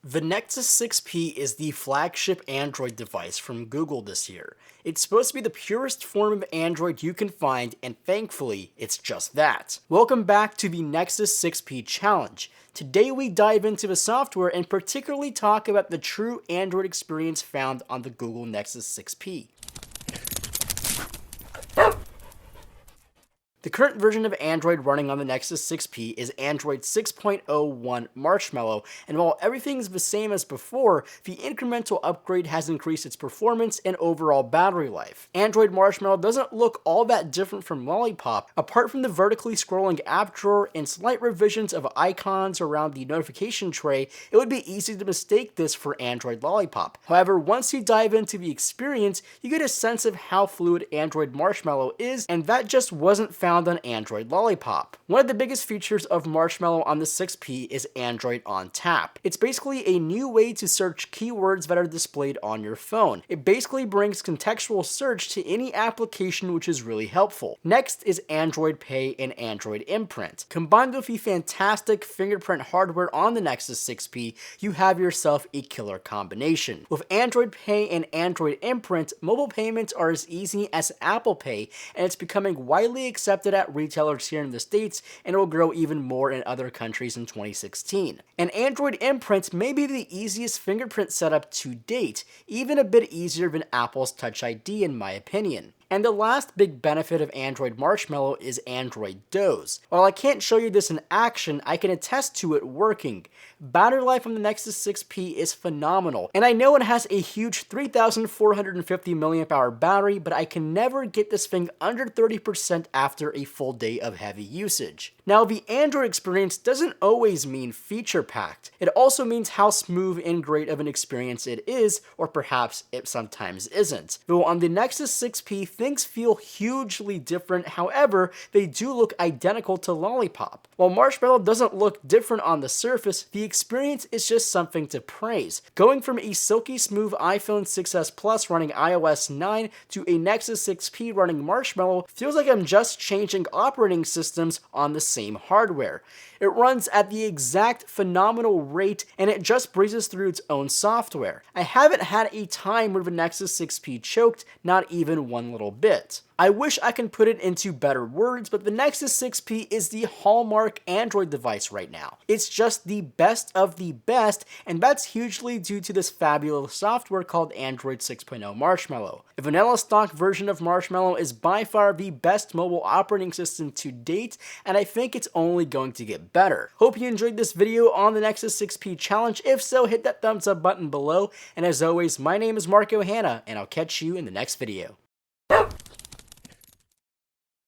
The Nexus 6P is the flagship Android device from Google this year. It's supposed to be the purest form of Android you can find, and thankfully, it's just that. Welcome back to the Nexus 6P challenge. Today we dive into the software and particularly talk about the true Android experience found on the Google Nexus 6P. The current version of Android running on the Nexus 6P is Android 6.01 Marshmallow, and while everything's the same as before, the incremental upgrade has increased its performance and overall battery life. Android Marshmallow doesn't look all that different from Lollipop, apart from the vertically scrolling app drawer and slight revisions of icons around the notification tray. It would be easy to mistake this for Android Lollipop. However, once you dive into the experience, you get a sense of how fluid Android Marshmallow is, and that just wasn't found on Android Lollipop. One of the biggest features of Marshmallow on the 6P is Android on Tap. It's basically a new way to search keywords that are displayed on your phone. It basically brings contextual search to any application, which is really helpful. Next is Android Pay and Android Imprint. Combined with the fantastic fingerprint hardware on the Nexus 6P, you have yourself a killer combination. With Android Pay and Android Imprint, mobile payments are as easy as Apple Pay, and it's becoming widely accepted at retailers here in the States, and it will grow even more in other countries in 2016. And Android Imprint may be the easiest fingerprint setup to date, even a bit easier than Apple's Touch ID in my opinion. And the last big benefit of Android Marshmallow is Android Doze. While I can't show you this in action, I can attest to it working. Battery life on the Nexus 6P is phenomenal, and I know it has a huge 3,450 mAh battery, but I can never get this thing under 30% after a full day of heavy usage. Now, the Android experience doesn't always mean feature-packed. It also means how smooth and great of an experience it is, or perhaps it sometimes isn't. Though on the Nexus 6P, things feel hugely different. However, they do look identical to Lollipop. While Marshmallow doesn't look different on the surface, the experience is just something to praise. Going from a silky smooth iPhone 6s Plus running iOS 9 to a Nexus 6P running Marshmallow feels like I'm just changing operating systems on the same hardware. It runs at the exact phenomenal rate, and it just breezes through its own software. I haven't had a time where the Nexus 6P choked, not even one little bit. I wish I can put it into better words, but the Nexus 6P is the hallmark Android device right now. It's just the best of the best, and that's hugely due to this fabulous software called Android 6.0 Marshmallow. The vanilla stock version of Marshmallow is by far the best mobile operating system to date, and I think it's only going to get better. Hope you enjoyed this video on the Nexus 6P challenge. If so, hit that thumbs up button below, and as always, my name is Marco Hanna, and I'll catch you in the next video.